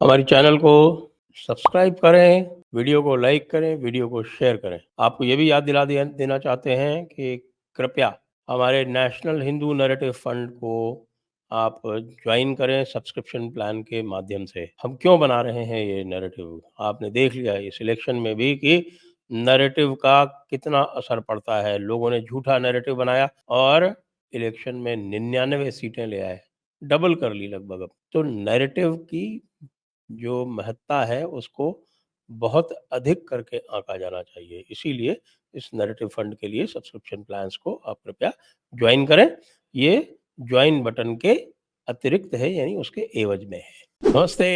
हमारी चैनल को सब्सक्राइब करें, वीडियो को लाइक करें, वीडियो को शेयर करें। आपको ये भी याद दिला देना चाहते हैं कि कृपया हमारे नेशनल हिंदू नैरेटिव फंड को आप ज्वाइन करें सब्सक्रिप्शन प्लान के माध्यम से। हम क्यों बना रहे हैं ये नैरेटिव? आपने देख लिया इस इलेक्शन में भी कि नैरेटिव का कितना असर पड़ता है। लोगों ने झूठा नैरेटिव बनाया और इलेक्शन में 99 सीटें ले आए, डबल कर ली लगभग अब। तो नैरेटिव की जो महत्ता है उसको बहुत अधिक करके आंका जाना चाहिए। इसीलिए इस नैरेटिव फंड के लिए सब्सक्रिप्शन प्लान्स को आप कृपया ज्वाइन करें। ये ज्वाइन बटन के अतिरिक्त है, यानी उसके एवज में है। नमस्ते,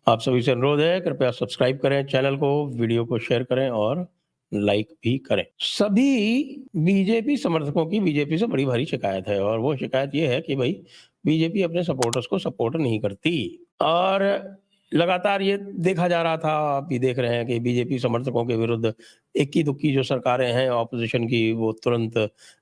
आप सभी से अनुरोध है कृपया सब्सक्राइब करें चैनल को, वीडियो को शेयर करें और लाइक भी करें। सभी बीजेपी समर्थकों की बीजेपी से बड़ी भारी शिकायत है और वो शिकायत ये है कि भाई बीजेपी अपने सपोर्टर्स को सपोर्ट नहीं करती और लगातार ये देखा जा रहा था, आप भी देख रहे हैं कि बीजेपी समर्थकों के विरुद्ध इक्की-दुक्की जो सरकारें हैं ऑपोजिशन की, वो तुरंत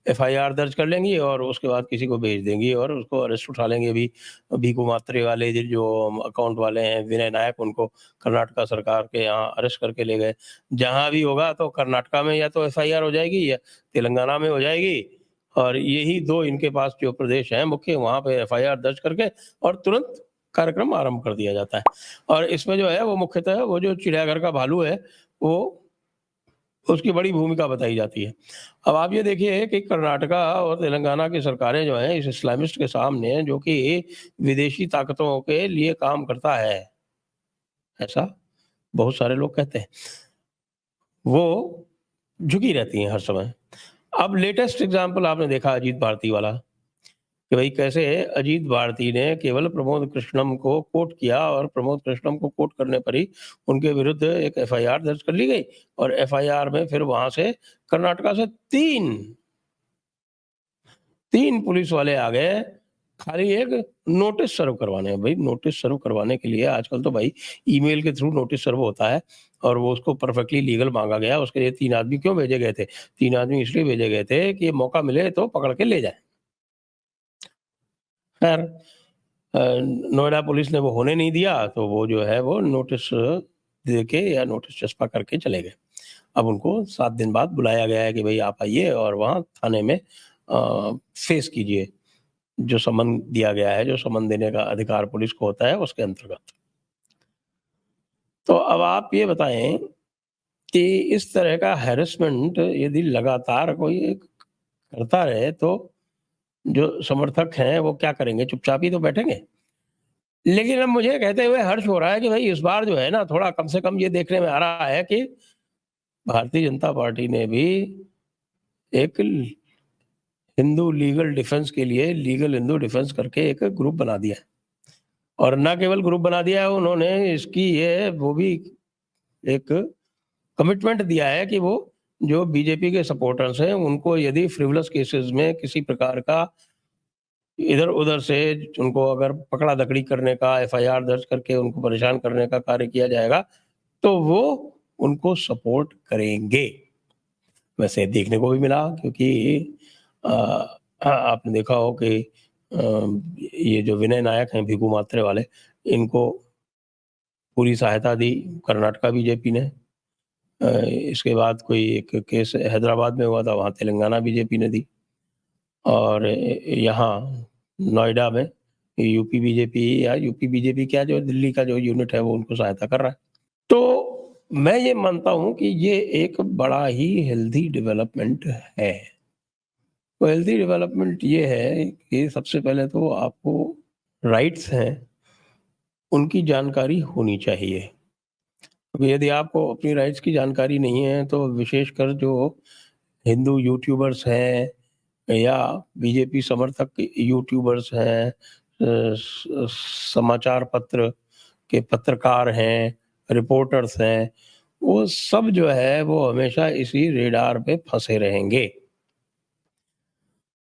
एफआईआर दर्ज कर लेंगी और उसके बाद किसी को भेज देंगी और उसको अरेस्ट उठा लेंगे। भी भीखू मात्रे वाले जो अकाउंट वाले हैं विनय नायक, उनको कर्नाटका सरकार के यहाँ अरेस्ट करके ले गए। जहाँ भी होगा तो कर्नाटका में या तो एफआईआर हो जाएगी या तेलंगाना में हो जाएगी और यही दो इनके पास जो प्रदेश हैं मुख्य, वहाँ पे एफआईआर दर्ज करके और तुरंत कार्यक्रम आरंभ कर दिया जाता है। और इसमें जो है वो मुख्यतः वो जो चिड़ियाघर का भालू है, वो उसकी बड़ी भूमिका बताई जाती है। अब आप ये देखिए कि कर्नाटका और तेलंगाना की सरकारें जो हैं इस इस्लामिस्ट के सामने, जो कि विदेशी ताकतों के लिए काम करता है, ऐसा बहुत सारे लोग कहते हैं, वो झुकी रहती हैं हर समय। अब लेटेस्ट एग्जाम्पल आपने देखा अजीत भारती वाला, कि भाई कैसे अजीत भारती ने केवल प्रमोद कृष्णम को कोट किया और प्रमोद कृष्णम को कोट करने पर ही उनके विरुद्ध एक एफआईआर दर्ज कर ली गई और एफआईआर में फिर वहां से कर्नाटका से तीन पुलिस वाले आ गए खाली एक नोटिस सर्व करवाने। भाई नोटिस सर्व करवाने के लिए आजकल तो भाई ईमेल के थ्रू नोटिस सर्व होता है और वो उसको परफेक्टली लीगल मांगा गया। उसके लिए 3 आदमी क्यों भेजे गए थे? 3 आदमी इसलिए भेजे गए थे कि मौका मिले तो पकड़ के ले जाए। खैर नोएडा पुलिस ने वो होने नहीं दिया, तो वो जो है वो नोटिस दे के या नोटिस चस्पा करके चले गए। अब उनको 7 दिन बाद बुलाया गया है कि भाई आप आइए और वहाँ थाने में फेस कीजिए, जो समन दिया गया है, जो समन देने का अधिकार पुलिस को होता है उसके अंतर्गत। तो अब आप ये बताएं कि इस तरह का हैरेसमेंट यदि लगातार कोई करता रहे तो जो समर्थक हैं वो क्या करेंगे? चुपचाप ही तो बैठेंगे। लेकिन अब मुझे कहते हुए हर्ष हो रहा है कि भाई इस बार जो है ना, थोड़ा कम से कम ये देखने में आ रहा है कि भारतीय जनता पार्टी ने भी एक हिंदू लीगल डिफेंस के लिए लीगल हिंदू डिफेंस करके एक ग्रुप बना दिया है और न केवल ग्रुप बना दिया है, उन्होंने इसकी ये वो भी एक कमिटमेंट दिया है कि वो जो बीजेपी के सपोर्टर्स हैं उनको यदि फ्रिवलस केसेस में किसी प्रकार का इधर-उधर से उनको अगर पकड़ा-दकड़ी करने का, एफआईआर दर्ज करके उनको परेशान करने का कार्य किया जाएगा, तो वो उनको सपोर्ट करेंगे। वैसे देखने को भी मिला क्योंकि अ, आपने देखा हो कि ये जो विनय नायक हैं भीखू मात्रे वाले, इनको पूरी सहायता दी कर्नाटका बीजेपी ने। इसके बाद कोई एक केस हैदराबाद में हुआ था, वहाँ तेलंगाना बीजेपी ने दी और यहाँ नोएडा में यूपी बीजेपी या यूपी बीजेपी क्या, जो दिल्ली का जो यूनिट है वो उनको सहायता कर रहा है। तो मैं ये मानता हूँ कि ये एक बड़ा ही हेल्दी डेवलपमेंट है। तो हेल्दी डेवलपमेंट ये है कि सबसे पहले तो आपको राइट्स हैं, उनकी जानकारी होनी चाहिए। अब यदि आपको अपनी राइट्स की जानकारी नहीं है तो विशेषकर जो हिंदू यूट्यूबर्स हैं या बीजेपी समर्थक यूट्यूबर्स हैं, समाचार पत्र के पत्रकार हैं, रिपोर्टर्स हैं, वो सब जो है वो हमेशा इसी रेडार पे फंसे रहेंगे।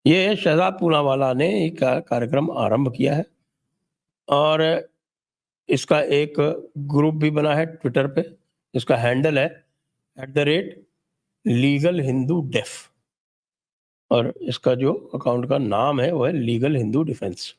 ये शहजाद पूनावाला ने एक कार्यक्रम आरंभ किया है और इसका एक ग्रुप भी बना है ट्विटर पे। इसका हैंडल है @लीगल हिंदू डेफ और इसका जो अकाउंट का नाम है वो है लीगल हिंदू डिफेंस।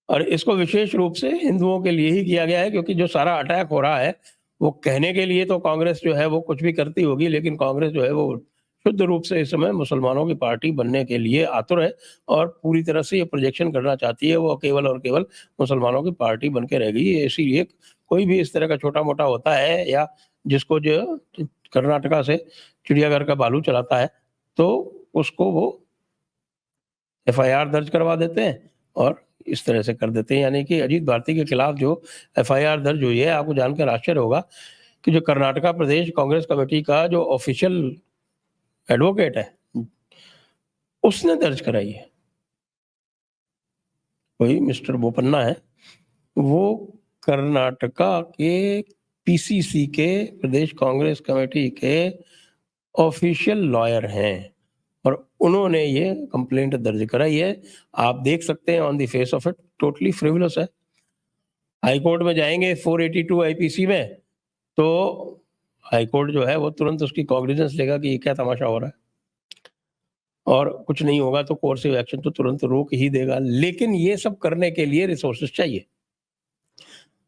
और इसको विशेष रूप से हिंदुओं के लिए ही किया गया है, क्योंकि जो सारा अटैक हो रहा है वो कहने के लिए तो कांग्रेस जो है वो कुछ भी करती होगी, लेकिन कांग्रेस जो है वो शुद्ध रूप से इस समय मुसलमानों की पार्टी बनने के लिए आतुर है और पूरी तरह से ये प्रोजेक्शन करना चाहती है वो केवल और केवल मुसलमानों की पार्टी बन के रह गई है। इसीलिए कोई भी इस तरह का छोटा-मोटा होता है या जिसको जो कर्नाटका से चिड़ियाघर का भालू चलाता है, तो उसको वो एफआईआर दर्ज करवा देते हैं और इस तरह से कर देते हैं। यानी कि अजीत भारती के खिलाफ जो एफआईआर दर्ज हुई है, आपको जानकर आश्चर्य होगा कि जो कर्नाटका प्रदेश कांग्रेस कमेटी का जो ऑफिशियल एडवोकेट है, उसने दर्ज कराई है। वही मिस्टर बोपन्ना है, वो कर्नाटका के पीसीसी के प्रदेश कांग्रेस कमेटी के ऑफिशियल लॉयर हैं और उन्होंने ये कंप्लेंट दर्ज कराई है। आप देख सकते हैं on the face of it totally frivolous है। हाई कोर्ट में जाएंगे 482 आईपीसी में, तो हाई कोर्ट जो है वो तुरंत उसकी कॉग्निजेंस लेगा कि ये क्या तमाशा हो रहा है और कुछ नहीं होगा तो कोर्सिव एक्शन तो तुरंत रोक ही देगा। लेकिन ये सब करने के लिए रिसोर्सेज चाहिए।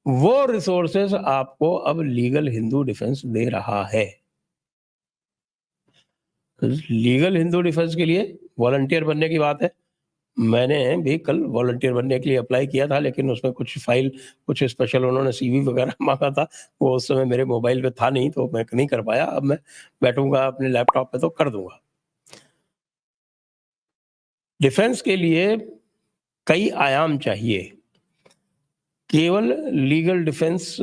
वो रिसोर्सेज आपको अब लीगल हिंदू डिफेंस दे रहा है। लीगल हिंदू डिफेंस के लिए वॉलंटियर बनने की बात है। मैंने भी कल वॉलंटियर बनने के लिए अप्लाई किया था, लेकिन उसमें कुछ स्पेशल उन्होंने सीवी वगैरह मांगा था। वो उस समय मेरे मोबाइल पे था नहीं, तो मैं नहीं कर पाया। अब मैं बैठूंगा अपने लैपटॉप पे तो कर दूंगा। डिफेंस के लिए कई आयाम चाहिए। केवल लीगल डिफेंस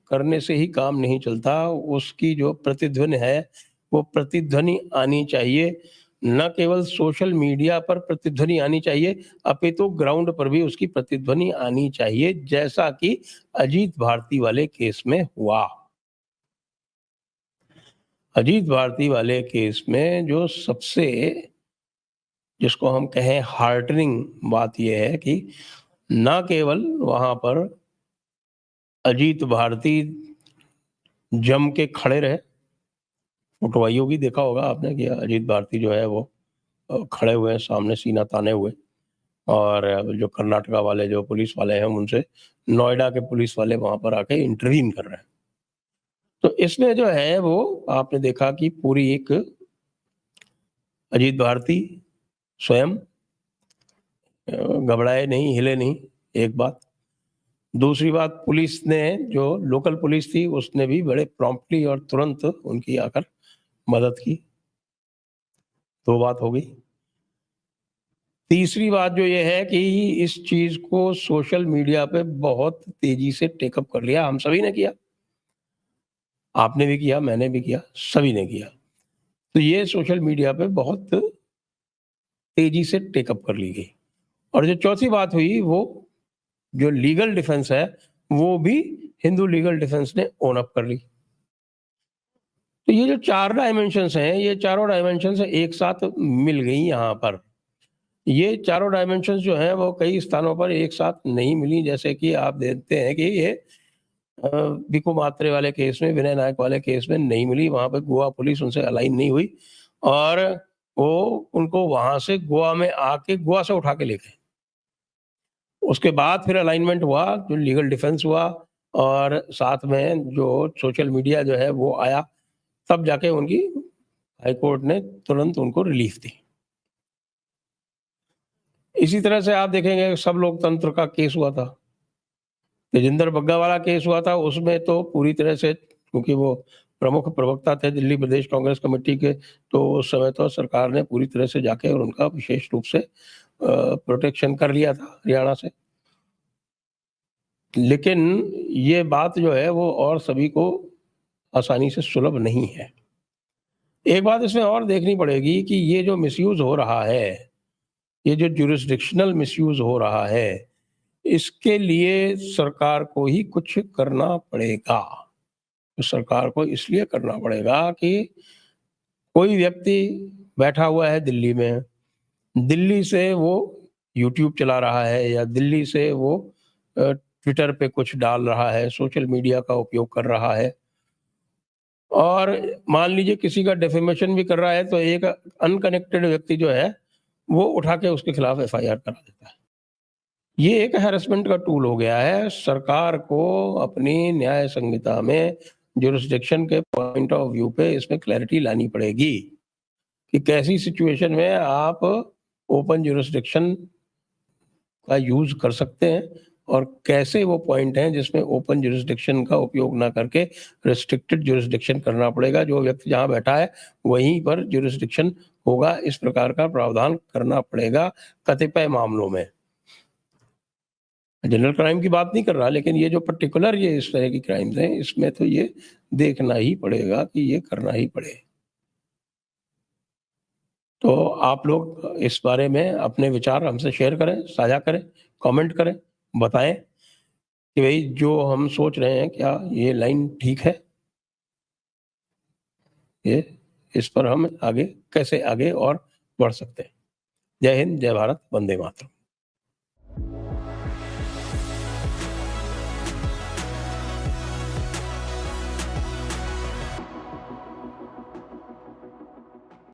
करने से ही काम नहीं चलता। उसकी जो प्रतिध्वनि है वो प्रतिध्वनि आनी चाहिए। न केवल सोशल मीडिया पर प्रतिध्वनि आनी चाहिए, अपितु ग्राउंड पर भी उसकी प्रतिध्वनि आनी चाहिए, जैसा कि अजीत भारती वाले केस में हुआ। अजीत भारती वाले केस में जो सबसे, जिसको हम कहें हार्टनिंग बात यह है कि न केवल वहां पर अजीत भारती जम के खड़े रहे, फोटोवाइयों की देखा होगा आपने कि अजीत भारती जो है वो खड़े हुए हैं सामने सीना ताने हुए, और जो कर्नाटका वाले जो पुलिस वाले हैं उनसे नोएडा के पुलिस वाले वहां पर आके इंटरवीन कर रहे हैं। तो इसमें जो है वो आपने देखा कि पूरी एक अजीत भारती स्वयं घबराए नहीं, हिले नहीं, एक बात। दूसरी बात, पुलिस ने जो लोकल पुलिस थी उसने भी बड़े प्रॉम्प्टली और तुरंत उनकी आकर मदद की। दो बात हो गई। तीसरी बात जो ये है कि इस चीज को सोशल मीडिया पे बहुत तेजी से टेकअप कर लिया। हम सभी ने किया, आपने भी किया, मैंने भी किया, सभी ने किया। तो ये सोशल मीडिया पे बहुत तेजी से टेकअप कर ली गई। और जो चौथी बात हुई, वो जो लीगल डिफेंस है वो भी हिंदू लीगल डिफेंस ने ओन अप कर ली। तो ये जो चार डायमेंशंस हैं, ये चारों डायमेंशंस एक साथ मिल गई यहाँ पर। ये चारों डायमेंशंस जो हैं वो कई स्थानों पर एक साथ नहीं मिली। जैसे कि आप देखते हैं कि ये बिकू मात्रे वाले केस में, विनय नायक वाले केस में नहीं मिली। वहां पे गोवा पुलिस उनसे अलाइन नहीं हुई और वो उनको वहां से गोवा में आके गोवा से उठा के ले गए। उसके बाद फिर अलाइनमेंट हुआ, जो लीगल डिफेंस हुआ और साथ में जो सोशल मीडिया जो है वो आया, तब जाके उनकी हाई कोर्ट ने तुरंत उनको रिलीफ दी। इसी तरह से आप देखेंगे सब लोकतंत्र का केस हुआ था, तेजिंदर बग्गा वाला केस हुआ था। उसमें तो पूरी तरह से, क्योंकि वो प्रमुख प्रवक्ता थे दिल्ली प्रदेश कांग्रेस कमेटी के, तो उस समय तो सरकार ने पूरी तरह से जाके और उनका विशेष रूप से प्रोटेक्शन कर लिया था हरियाणा से। लेकिन ये बात जो है वो और सभी को आसानी से सुलभ नहीं है। एक बात इसमें और देखनी पड़ेगी कि ये जो मिसयूज हो रहा है, ये जो जुरिस्डिक्शनल मिसयूज हो रहा है, इसके लिए सरकार को ही कुछ करना पड़ेगा। तो सरकार को इसलिए करना पड़ेगा कि कोई व्यक्ति बैठा हुआ है दिल्ली में, दिल्ली से वो यूट्यूब चला रहा है या दिल्ली से वो ट्विटर पे कुछ डाल रहा है, सोशल मीडिया का उपयोग कर रहा है, और मान लीजिए किसी का डेफेमेशन भी कर रहा है, तो एक अनकनेक्टेड व्यक्ति जो है वो उठा के उसके खिलाफ एफआईआर करा देता है। ये एक हैरेसमेंट का टूल हो गया है। सरकार को अपनी न्याय संहिता में ज्यूरिसडिक्शन के पॉइंट ऑफ व्यू पे इसमें क्लैरिटी लानी पड़ेगी कि कैसी सिचुएशन में आप ओपन ज्यूरिसडिक्शन का यूज कर सकते हैं और कैसे वो पॉइंट हैं जिसमें ओपन ज्यूरिसडिक्शन का उपयोग ना करके रिस्ट्रिक्टेड ज्यूरिसडिक्शन करना पड़ेगा। जो व्यक्ति जहां बैठा है वहीं पर ज्यूरिसडिक्शन होगा, इस प्रकार का प्रावधान करना पड़ेगा कतिपय मामलों में। जनरल क्राइम की बात नहीं कर रहा, लेकिन ये जो पर्टिकुलर ये इस तरह की क्राइम्स हैं, इसमें तो ये देखना ही पड़ेगा कि ये करना ही पड़े। तो आप लोग इस बारे में अपने विचार हमसे शेयर करें, साझा करें, कमेंट करें, बताएं कि भाई जो हम सोच रहे हैं क्या ये लाइन ठीक है, ये इस पर हम आगे कैसे आगे और बढ़ सकते हैं। जय हिंद, जय भारत, वंदे मातरम।